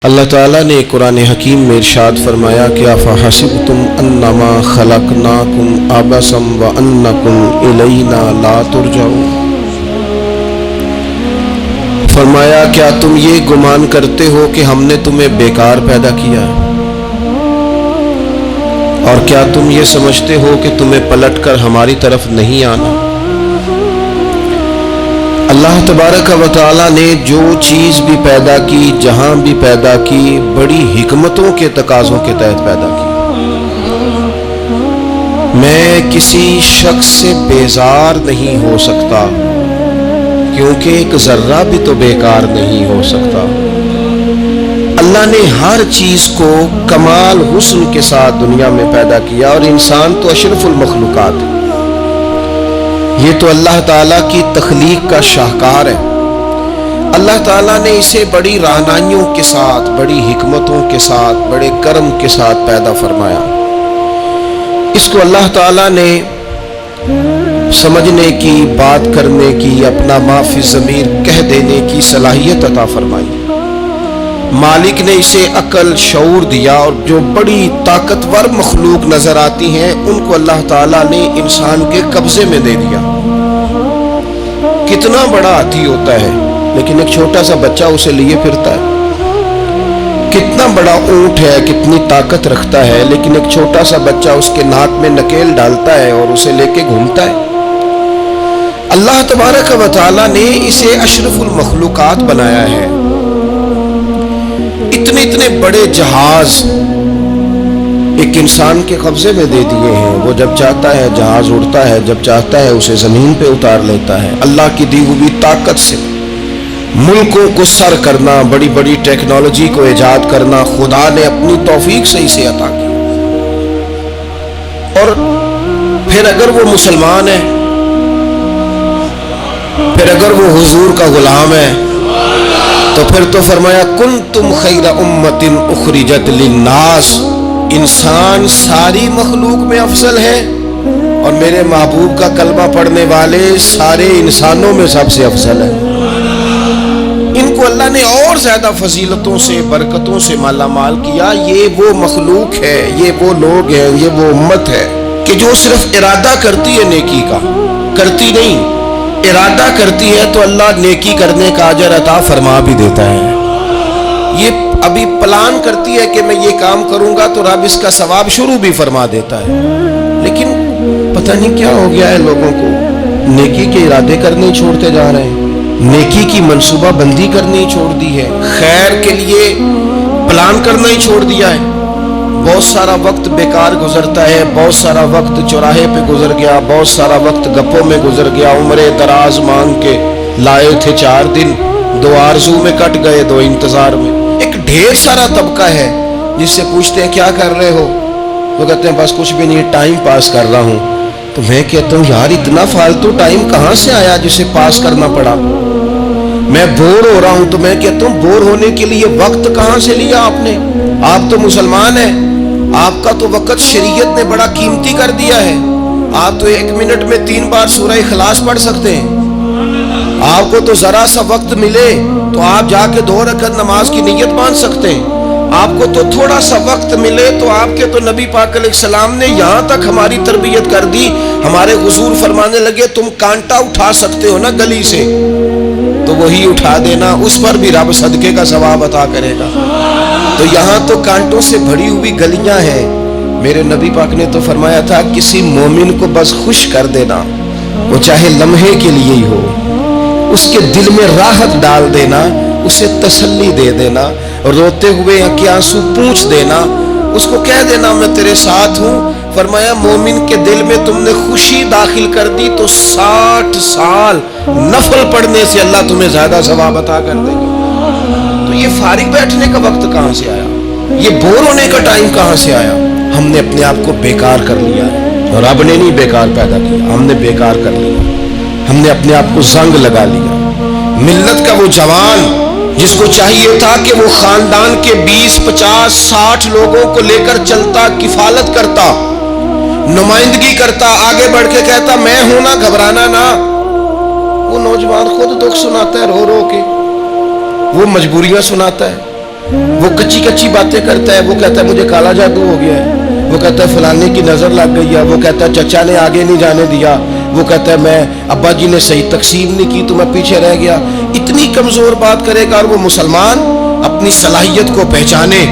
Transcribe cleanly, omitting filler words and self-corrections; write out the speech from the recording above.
اللہ تعالیٰ نے قرآن حکیم میں ارشاد فرمایا کہ افحسبتم انما خلقناکم عبثا وانکم الینا لا ترجعون، فرمایا کیا تم یہ گمان کرتے ہو کہ ہم نے تمہیں بیکار پیدا کیا ہے، اور کیا تم یہ سمجھتے ہو کہ تمہیں پلٹ کر ہماری طرف نہیں آنا؟ اللہ تبارک و تعالیٰ نے جو چیز بھی پیدا کی، جہاں بھی پیدا کی، بڑی حکمتوں کے تقاضوں کے تحت پیدا کی۔ میں کسی شخص سے بیزار نہیں ہو سکتا، کیونکہ ایک ذرہ بھی تو بیکار نہیں ہو سکتا۔ اللہ نے ہر چیز کو کمال حسن کے ساتھ دنیا میں پیدا کیا، اور انسان تو اشرف المخلوقات ہے۔ یہ تو اللہ تعالیٰ کی تخلیق کا شاہکار ہے۔ اللہ تعالیٰ نے اسے بڑی رہنمائیوں کے ساتھ، بڑی حکمتوں کے ساتھ، بڑے کرم کے ساتھ پیدا فرمایا۔ اس کو اللہ تعالیٰ نے سمجھنے کی، بات کرنے کی، اپنا ما فی الضمیر کہہ دینے کی صلاحیت عطا فرمائی۔ مالک نے اسے عقل، شعور دیا، اور جو بڑی طاقتور مخلوق نظر آتی ہیں ان کو اللہ تعالیٰ نے انسان کے قبضے میں دے دیا۔ کتنا بڑا ہاتھی ہوتا ہے لیکن ایک چھوٹا سا بچہ اسے لیے پھرتا ہے۔ کتنا بڑا اونٹ ہے، کتنی طاقت رکھتا ہے، لیکن ایک چھوٹا سا بچہ اس کے ناک میں نکیل ڈالتا ہے اور اسے لے کے گھومتا ہے۔ اللہ تبارک و تعالیٰ نے اسے اشرف المخلوقات بنایا ہے۔ اتنے بڑے جہاز ایک انسان کے قبضے میں دے دیے ہیں۔ وہ جب چاہتا ہے جہاز اڑتا ہے، جب چاہتا ہے اسے زمین پہ اتار لیتا ہے۔ اللہ کی دی ہوئی طاقت سے ملکوں کو سر کرنا، بڑی بڑی ٹیکنالوجی کو ایجاد کرنا خدا نے اپنی توفیق سے اسے عطا کیا۔ اور پھر اگر وہ مسلمان ہے، پھر اگر وہ حضور کا غلام ہے، تو پھر تو فرمایا کنتم خیر امت اخرجت للناس، انسان ساری مخلوق میں افضل ہے، اور میرے محبوب کا کلمہ پڑھنے والے سارے انسانوں میں سب سے افضل ہے۔ ان کو اللہ نے اور زیادہ فضیلتوں سے، برکتوں سے مالا مال کیا۔ یہ وہ مخلوق ہے، یہ وہ لوگ ہیں، یہ وہ امت ہے کہ جو صرف ارادہ کرتی ہے نیکی کا، کرتی نہیں، ارادہ کرتی ہے تو اللہ نیکی کرنے کا اجر عطا فرما بھی دیتا ہے۔ یہ ابھی پلان کرتی ہے کہ میں یہ کام کروں گا تو رب اس کا ثواب شروع بھی فرما دیتا ہے، لیکن پتہ نہیں کیا ہو گیا ہے لوگوں کو، نیکی کے ارادے کرنے چھوڑتے جا رہے ہیں، نیکی کی منصوبہ بندی کرنی چھوڑ دی ہے، خیر کے لیے پلان کرنا ہی چھوڑ دیا ہے۔ بہت سارا وقت بیکار گزرتا ہے، بہت سارا وقت چوراہے پہ گزر گیا، بہت سارا وقت گپوں میں گزر گیا، عمرے دراز مانگ کے لائے تھے 4 دن، 2 آرزو میں کٹ گئے، 2 انتظار میں۔ ایک ڈھیر سارا طبقہ ہے جس سے پوچھتے ہیں کیا کر رہے ہو، وہ کہتے ہیں بس کچھ بھی نہیں، ٹائم پاس کر رہا ہوں۔ تو میں کہتا ہوں یار اتنا فالتو ٹائم کہاں سے آیا جسے پاس کرنا پڑا؟ میں بور ہو رہا ہوں، تو میں کہتا ہوں بور ہونے کے لیے وقت کہاں سے لیا آپ نے؟ آپ تو مسلمان ہیں، آپ کا تو وقت شریعت نے بڑا قیمتی کر دیا ہے۔ آپ تو 1 منٹ میں 3 بار سورہ اخلاص پڑھ سکتے ہیں۔ آپ کو تو ذرا سا وقت ملے تو آپ جا کے 2 رکعت نماز کی نیت باندھ سکتے ہیں۔ آپ کو تو تھوڑا سا وقت ملے تو آپ کے تو نبی پاک علیہ السلام نے یہاں تک ہماری تربیت کر دی، ہمارے حضور فرمانے لگے تم کانٹا اٹھا سکتے ہو نا گلی سے، تو وہی اٹھا دینا، اس پر بھی رب صدقے کا ثواب عطا کرے گا۔ تو یہاں تو کانٹوں سے بھری ہوئی گلیاں ہیں۔ میرے نبی پاک نے تو فرمایا تھا کسی مومن کو بس خوش کر دینا، وہ چاہے لمحے کے لیے ہی ہو، اس کے دل میں راحت ڈال دینا، اسے تسلی دے دینا، روتے ہوئے آنکھ آنسو پوچھ دینا، اس کو کہہ دینا میں تیرے ساتھ ہوں۔ فرمایا مومن کے دل میں تم نے خوشی داخل کر دی تو 60 سال نفل پڑھنے سے اللہ تمہیں زیادہ ثواب عطا کر دے گا۔ تو یہ فارغ بیٹھنے کا وقت کہاں سے آیا؟ یہ بور ہونے کا ٹائم کہاں سے آیا؟ ہم نے اپنے آپ کو بیکار کر لیا ہے، اور رب نے نہیں بیکار پیدا کیا، ہم نے بیکار کر لیا۔ ہم نے اپنے آپ کو زنگ لگا لیا۔ ملت کا وہ جوان جس کو چاہیے تھا کہ وہ خاندان کے 20 50 60 لوگوں کو لے کر چلتا، کفالت کرتا، نمائندگی کرتا، آگے بڑھ کے کہتا میں ہوں نا، گھبرانا نہ، وہ نوجوان خود دکھ سناتا ہے رو رو کے، وہ مجبوریاں سناتا ہے، وہ کچی کچی باتیں کرتا ہے، وہ کہتا ہے مجھے کالا جادو ہو گیا ہے، وہ کہتا ہے فلانے کی نظر لگ گئی ہے، وہ کہتا ہے چچا نے آگے نہیں جانے دیا، وہ کہتا ہے میں ابا جی نے صحیح تقسیم نہیں کی تو میں پیچھے رہ گیا. اتنی کمزور بات کرے گا. اور وہ مسلمان اپنی صلاحیت کو پہچانے